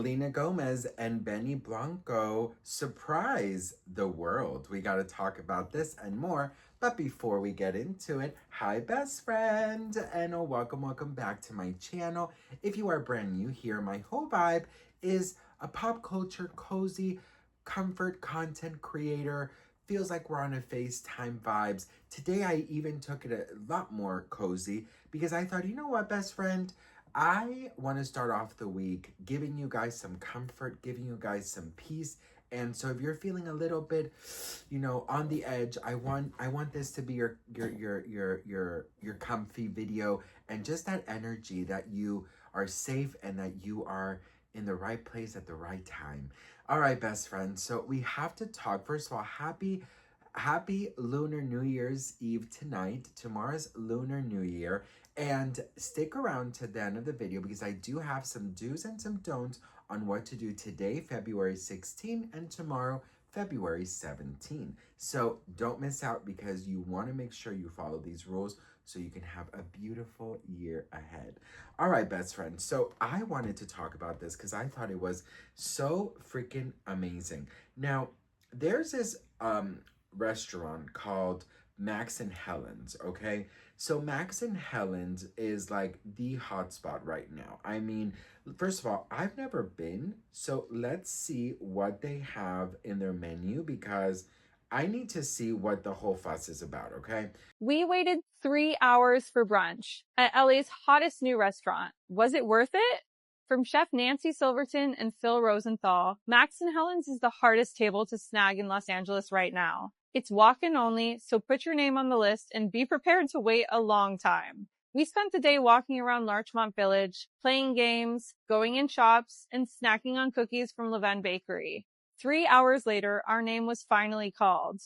Selena Gomez and Benny Blanco surprise the world. We got to talk about this and more. But before we get into it, hi, best friend, and welcome back to my channel. If you are brand new here, my whole vibe is a pop culture cozy comfort content creator. Feels like we're on a FaceTime vibes. Today, I even took it a lot more cozy because I thought, you know what, best friend? I want to start off the week giving you guys some comfort, giving you guys some peace. And so if you're feeling a little bit, on the edge, I want this to be your comfy video and just that energy that you are safe and that you are in the right place at the right time. All right, best friends. So we have to talk. First of all, happy Lunar New Year's Eve tonight. Tomorrow's Lunar New Year. And stick around to the end of the video because I do have some do's and some don'ts on what to do today, February 16, and tomorrow, February 17. So don't miss out because you want to make sure you follow these rules so you can have a beautiful year ahead. All right, best friends. So I wanted to talk about this because I thought it was so freaking amazing. Now, there's this restaurant called Max and Helen's, okay? So Max and Helen's is like the hotspot right now. I mean, first of all, I've never been, so let's see what they have in their menu because I need to see what the whole fuss is about, okay? We waited 3 hours for brunch at LA's hottest new restaurant. Was it worth it? From Chef Nancy Silverton and Phil Rosenthal, Max and Helen's is the hardest table to snag in Los Angeles right now. It's walk-in only, so put your name on the list and be prepared to wait a long time. We spent the day walking around Larchmont Village, playing games, going in shops, and snacking on cookies from Levain Bakery. 3 hours later, our name was finally called.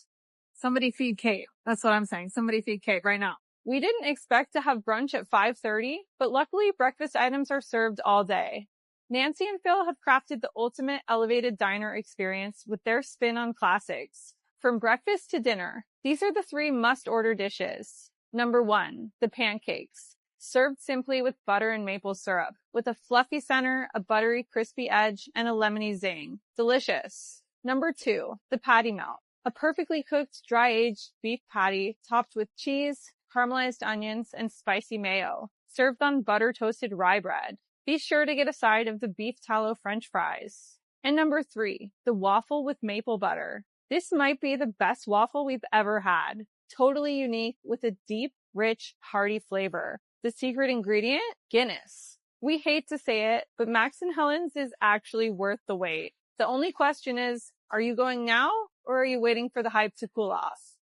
Somebody feed Kate. That's what I'm saying. Somebody feed Kate right now. We didn't expect to have brunch at 5:30, but luckily breakfast items are served all day. Nancy and Phil have crafted the ultimate elevated diner experience with their spin on classics. From breakfast to dinner, these are the 3 must-order dishes. Number 1, the pancakes. Served simply with butter and maple syrup, with a fluffy center, a buttery crispy edge, and a lemony zing. Delicious. Number 2, the patty melt. A perfectly cooked, dry-aged beef patty topped with cheese, caramelized onions, and spicy mayo, served on butter-toasted rye bread. Be sure to get a side of the beef tallow French fries. And number 3, the waffle with maple butter. This might be the best waffle we've ever had. Totally unique with a deep, rich, hearty flavor. The secret ingredient? Guinness. We hate to say it, but Max and Helen's is actually worth the wait. The only question is, are you going now or are you waiting for the hype to cool off?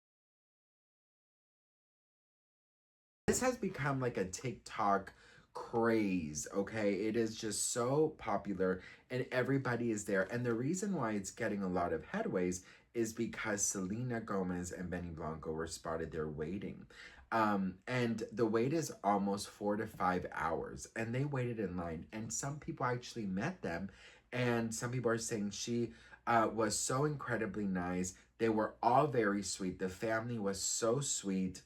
This has become like a TikTok craze, okay? It is just so popular and everybody is there. And the reason why it's getting a lot of headways is because Selena Gomez and Benny Blanco were spotted there waiting. And the wait is almost 4 to 5 hours and they waited in line and some people actually met them and some people are saying she was so incredibly nice. They were all very sweet. The family was so sweet.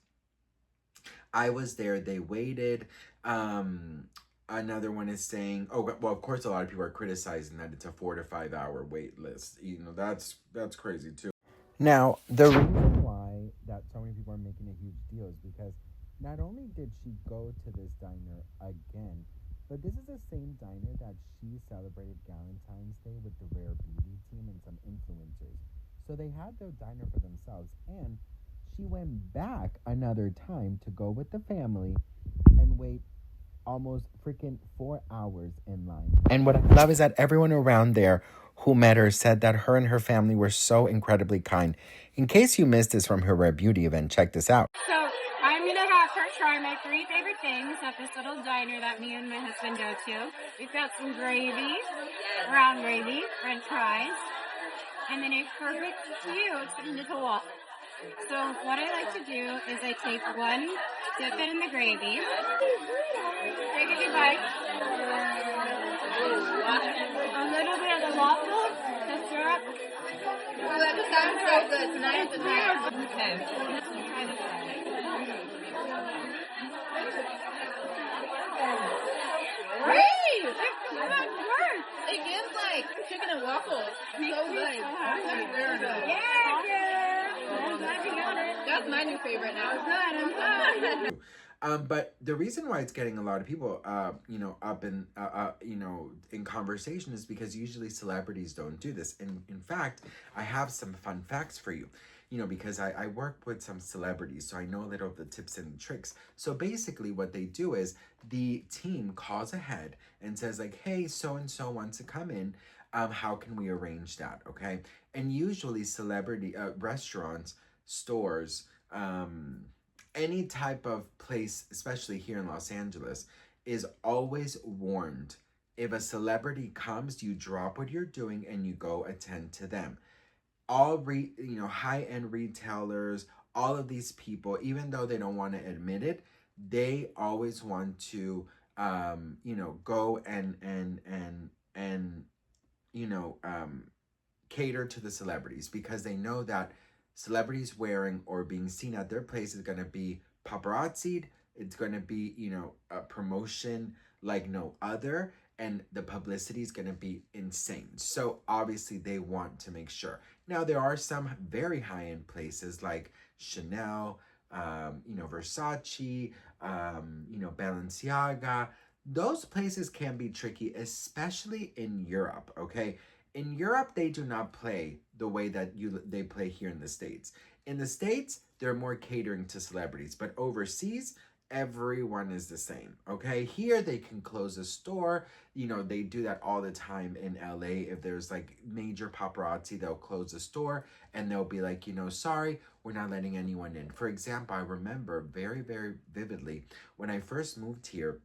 I was there, they waited. Another one is saying, oh, well, of course, a lot of people are criticizing that it's a 4 to 5 hour wait list. That's crazy too. Now, the reason why that so many people are making a huge deal is because not only did she go to this diner again, but this is the same diner that she celebrated Valentine's Day with the Rare Beauty team and some influencers. So they had their diner for themselves, and she went back another time to go with the family and wait almost freaking 4 hours in line. And what I love is that everyone around there who met her said that her and her family were so incredibly kind. In case you missed this from her Rare Beauty event, check this out. So I'm going to have her try my 3 favorite things at this little diner that me and my husband go to. We've got some gravy, brown gravy, french fries, and then a perfect cute little waffle. So what I like to do is I take one, dip it in the gravy, take a good bite, a little bit of the waffle, the syrup. Oh, that just sounds so good. Tonight is the night. Okay, let's try this one. Great! It gives like chicken and waffles. So good. Yeah, I'm glad you got it. That's my new favorite now. I'm good. But the reason why it's getting a lot of people, up in conversation is because usually celebrities don't do this. And in fact, I have some fun facts for you, because I work with some celebrities, so I know a little of the tips and tricks. So basically what they do is the team calls ahead and says like, hey, so-and-so wants to come in. How can we arrange that? Okay. And usually celebrity restaurants, stores, any type of place, especially here in Los Angeles, is always warned. If a celebrity comes, you drop what you're doing and you go attend to them. All high-end retailers, all of these people, even though they don't want to admit it, they always want to go and cater to the celebrities, because they know that celebrities wearing or being seen at their place is going to be paparazzied. It's going to be, a promotion like no other. And the publicity is going to be insane. So obviously they want to make sure. Now, there are some very high-end places like Chanel, Versace, Balenciaga. Those places can be tricky, especially in Europe, okay? In Europe, they do not play the way that they play here in the States. In the States, they're more catering to celebrities, but overseas, everyone is the same, okay? Here, they can close a store. They do that all the time in LA. If there's like major paparazzi, they'll close the store and they'll be like, sorry, we're not letting anyone in. For example, I remember very, very vividly when I first moved here,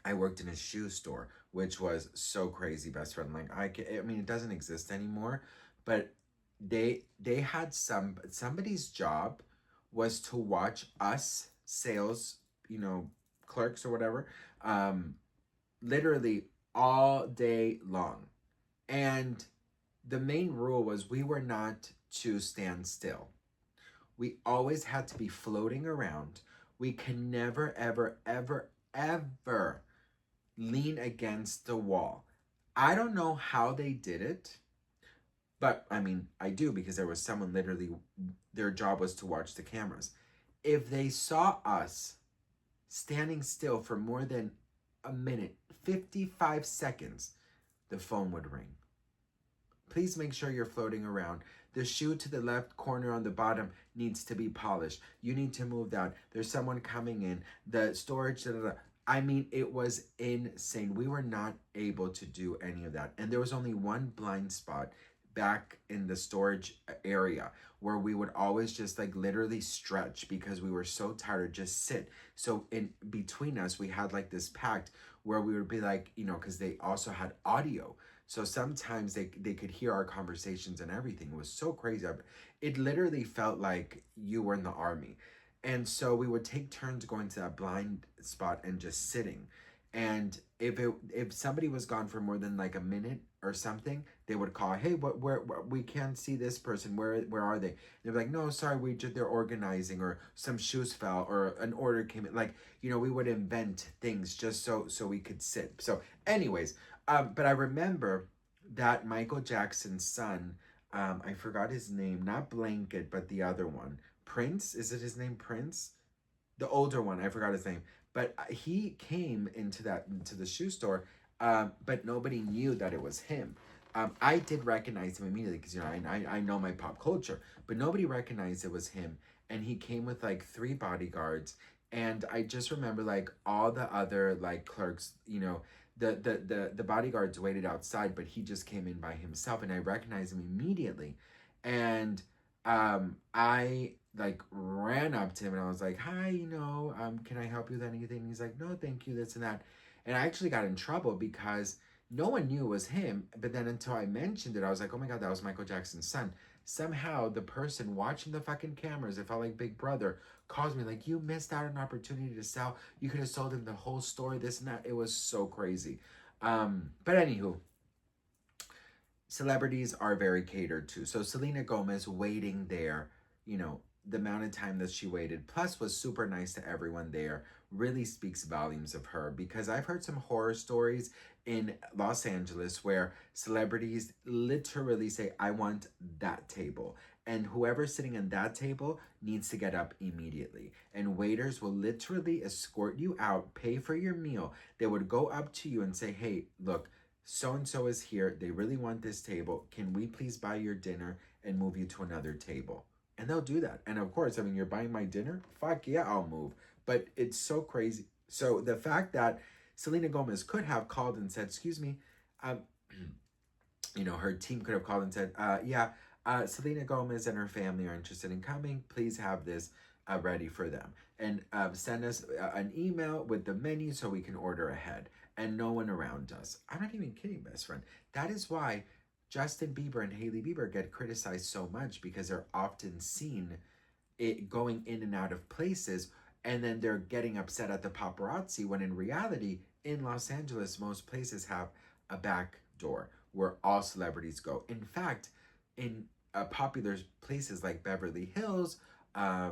I worked in a shoe store, which was so crazy, best friend. Like I mean, it doesn't exist anymore, but they had somebody's job was to watch us sales, clerks or whatever, literally all day long. And the main rule was we were not to stand still. We always had to be floating around. We can never, ever, ever, ever lean against the wall. I don't know how they did it, but I mean, I do, because there was someone literally, their job was to watch the cameras. If they saw us standing still for more than a minute, 55 seconds, the phone would ring. Please make sure you're floating around. The shoe to the left corner on the bottom needs to be polished. You need to move that. There's someone coming in. The storage, I mean, it was insane. We were not able to do any of that. And there was only one blind spot back in the storage area where we would always just like literally stretch because we were so tired, just sit. So in between us, we had like this pact where we would be like, because they also had audio. So sometimes they could hear our conversations and everything. It was so crazy. It literally felt like you were in the army. And so we would take turns going to that blind spot and just sitting. And if somebody was gone for more than like a minute or something, they would call, hey, where we can't see this person. Where are they? They'd be like, no, sorry, they're organizing, or some shoes fell, or an order came in. Like, we would invent things just so we could sit. So anyways, but I remember that Michael Jackson's son, I forgot his name, not Blanket, but the other one. Prince, is it his name, Prince? The older one, I forgot his name. But he came into the shoe store, but nobody knew that it was him. I did recognize him immediately because, I know my pop culture, but nobody recognized it was him. And he came with like 3 bodyguards. And I just remember like all the other like clerks, the bodyguards waited outside, but he just came in by himself, and I recognized him immediately. And I like ran up to him and I was like, hi, can I help you with anything? He's like, no, thank you, this and that. And I actually got in trouble because no one knew it was him. But then until I mentioned it, I was like, oh my God, that was Michael Jackson's son. Somehow the person watching the fucking cameras, it felt like Big Brother, calls me like, you missed out on an opportunity to sell. You could have sold him the whole story, this and that. It was so crazy. But anywho, celebrities are very catered to. So Selena Gomez waiting there, the amount of time that she waited, plus was super nice to everyone there, really speaks volumes of her, because I've heard some horror stories in Los Angeles where celebrities literally say, I want that table. And whoever's sitting at that table needs to get up immediately. And waiters will literally escort you out, pay for your meal. They would go up to you and say, hey, look, so-and-so is here. They really want this table. Can we please buy your dinner and move you to another table? And they'll do that. And of course, I mean, you're buying my dinner? Fuck yeah, I'll move. But it's so crazy. So the fact that Selena Gomez could have called and said, excuse me, her team could have called and said, Selena Gomez and her family are interested in coming. Please have this ready for them. And send us an email with the menu so we can order ahead. And no one around us. I'm not even kidding, best friend. That is why Justin Bieber and Hailey Bieber get criticized so much, because they're often seen going in and out of places, and then they're getting upset at the paparazzi, when in reality, in Los Angeles, most places have a back door where all celebrities go. In fact, in popular places like Beverly Hills, I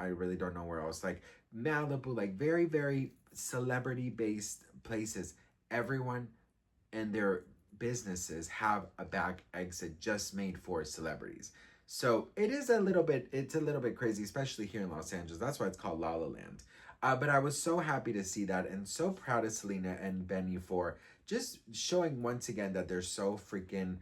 really don't know where else, like Malibu, like very, very celebrity-based places, everyone and their businesses have a back exit just made for celebrities. So it's a little bit crazy, especially here in Los Angeles. That's why it's called La La Land. But I was so happy to see that, and so proud of Selena and Benny for just showing once again that they're so freaking,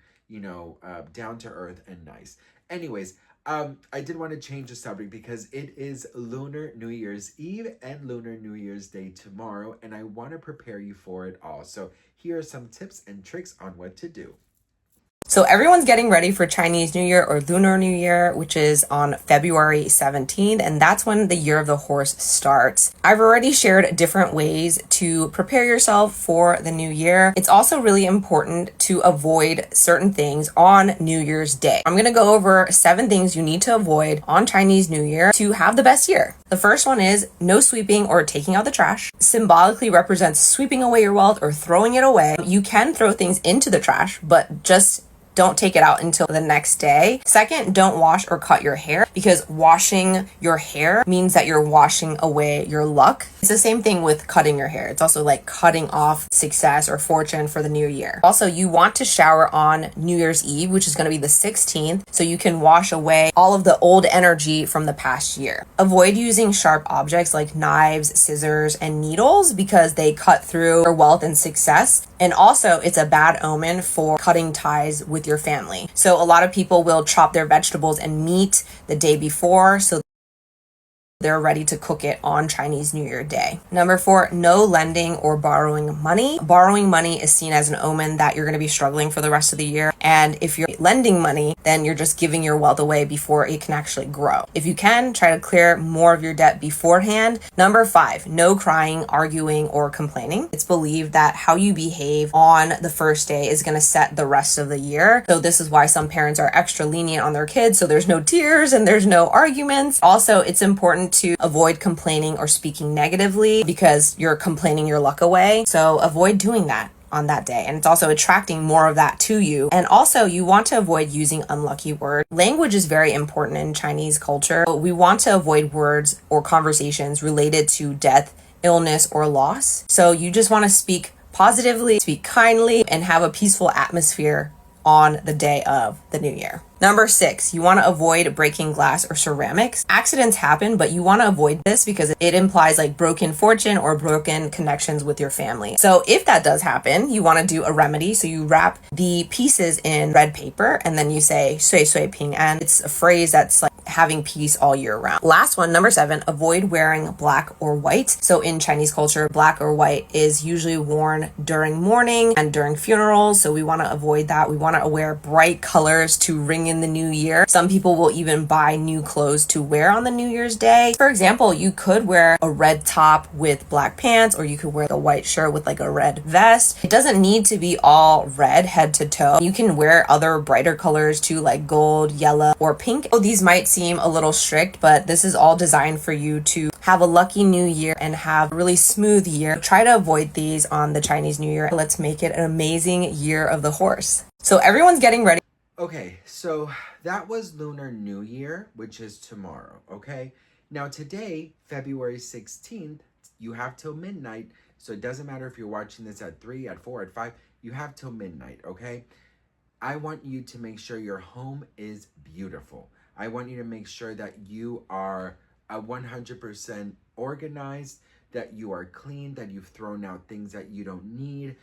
down to earth and nice. Anyways, I did want to change the subject because it is Lunar New Year's Eve and Lunar New Year's Day tomorrow, and I want to prepare you for it all. So here are some tips and tricks on what to do. So everyone's getting ready for Chinese New Year or Lunar New Year, which is on February 17th, and that's when the Year of the Horse starts. I've already shared different ways to prepare yourself for the new year. It's also really important to avoid certain things on New Year's Day. I'm going to go over 7 things you need to avoid on Chinese New Year to have the best year. The first one is no sweeping or taking out the trash. Symbolically represents sweeping away your wealth or throwing it away. You can throw things into the trash, but just don't take it out until the next day. Second, don't wash or cut your hair, because washing your hair means that you're washing away your luck. It's the same thing with cutting your hair. It's also like cutting off success or fortune for the new year. Also, you want to shower on New Year's Eve, which is going to be the 16th, so you can wash away all of the old energy from the past year. Avoid using sharp objects like knives, scissors, and needles, because they cut through your wealth and success. And also, it's a bad omen for cutting ties with your family. So a lot of people will chop their vegetables and meat the day before, so they're ready to cook it on Chinese New Year Day. Number 4, no lending or borrowing money. Borrowing money is seen as an omen that you're going to be struggling for the rest of the year. And if you're lending money, then you're just giving your wealth away before it can actually grow. If you can, try to clear more of your debt beforehand. Number 5, no crying, arguing, or complaining. It's believed that how you behave on the first day is going to set the rest of the year. So this is why some parents are extra lenient on their kids, so there's no tears and there's no arguments. Also, it's important to avoid complaining or speaking negatively, because you're complaining your luck away. So avoid doing that on that day, and it's also attracting more of that to you. And also, you want to avoid using unlucky words. Language is very important in Chinese culture. We want to avoid words or conversations related to death, illness, or loss. So you just want to speak positively, speak kindly, and have a peaceful atmosphere on the day of the new year. Number 6, you want to avoid breaking glass or ceramics. Accidents happen, but you want to avoid this because it implies like broken fortune or broken connections with your family. So if that does happen, you want to do a remedy. So you wrap the pieces in red paper and then you say "sui sui ping an." It's a phrase that's like having peace all year round. Last one, number 7, avoid wearing black or white. So in Chinese culture, black or white is usually worn during mourning and during funerals. So we want to avoid that. We want to wear bright colors to ring in the new year. Some people will even buy new clothes to wear on the New Year's Day. For example, you could wear a red top with black pants, or you could wear the white shirt with like a red vest. It doesn't need to be all red head to toe. You can wear other brighter colors too, like gold, yellow, or pink. Oh, these might seem a little strict, but this is all designed for you to have a lucky new year and have a really smooth year. Try to avoid these on the Chinese New Year. Let's make it an amazing year of the horse. So everyone's getting ready. Okay, so that was Lunar New Year, which is tomorrow, okay? Now, today, February 16th, you have till midnight. So it doesn't matter if you're watching this at 3, at 4, at 5, you have till midnight, okay? I want you to make sure your home is beautiful. I want you to make sure that you are 100% organized, that you are clean, that you've thrown out things that you don't need.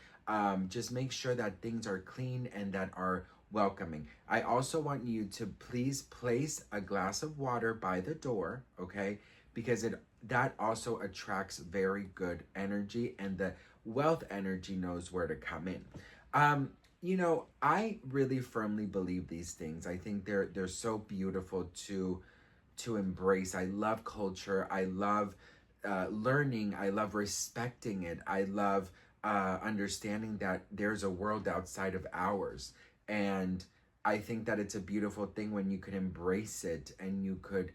Just make sure that things are clean and that are welcoming. I also want you to please place a glass of water by the door, okay? Because that also attracts very good energy, and the wealth energy knows where to come in. I really firmly believe these things. I think they're so beautiful to embrace. I love culture. I love learning. I love respecting it. I love understanding that there's a world outside of ours. And I think that it's a beautiful thing when you could embrace it and you could,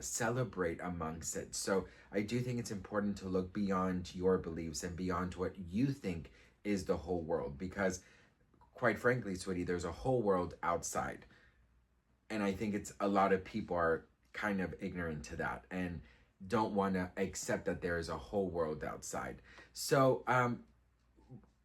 celebrate amongst it. So I do think it's important to look beyond your beliefs and beyond what you think is the whole world, because quite frankly, sweetie, there's a whole world outside. And I think it's a lot of people are kind of ignorant to that and don't want to accept that there is a whole world outside. So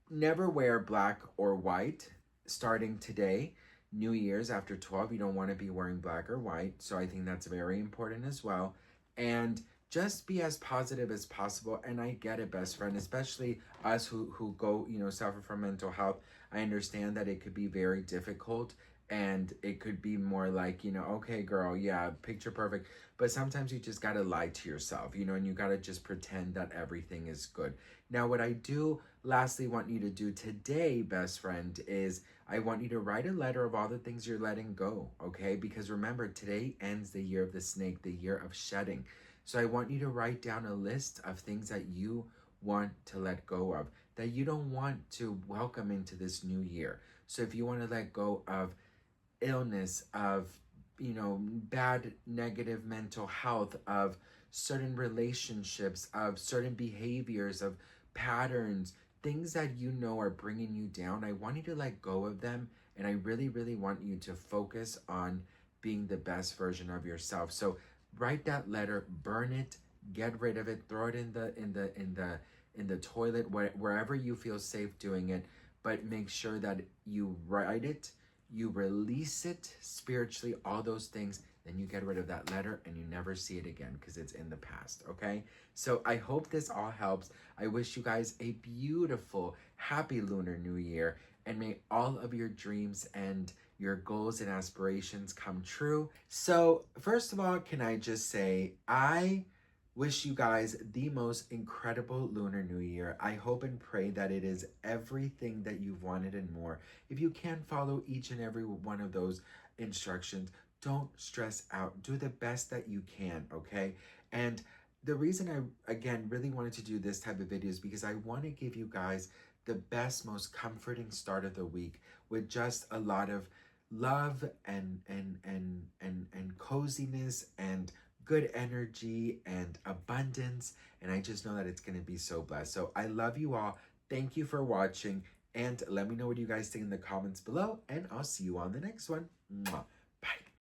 never wear black or white starting today. New Year's after 12, you don't want to be wearing black or white. So I think that's very important as well. And just be as positive as possible. And I get it, best friend, especially us who go, suffer from mental health. I understand that it could be very difficult, and it could be more like, okay, girl, yeah, picture perfect. But sometimes you just got to lie to yourself, and you got to just pretend that everything is good. Now, what I do lastly want you to do today, best friend, is I want you to write a letter of all the things you're letting go, okay? Because remember, today ends the year of the snake, the year of shedding. So I want you to write down a list of things that you want to let go of, that you don't want to welcome into this new year. So if you want to let go of illness, of, bad negative mental health, of certain relationships, of certain behaviors, of patterns, things that are bringing you down, I want you to let go of them. And I really, really want you to focus on being the best version of yourself. So write that letter, burn it, get rid of it, throw it in the toilet, wherever you feel safe doing it. But make sure that you write it, you release it spiritually, all those things, then you get rid of that letter and you never see it again because it's in the past, okay? So I hope this all helps. I wish you guys a beautiful, happy Lunar New Year, and may all of your dreams and your goals and aspirations come true. So first of all, can I just say, I wish you guys the most incredible Lunar New Year. I hope and pray that it is everything that you've wanted and more. If you can't follow each and every one of those instructions, don't stress out. Do the best that you can, okay? And the reason I, again, really wanted to do this type of video is because I want to give you guys the best, most comforting start of the week with just a lot of love and coziness and good energy and abundance. And I just know that it's going to be so blessed. So I love you all. Thank you for watching. And let me know what you guys think in the comments below. And I'll see you on the next one. Mwah.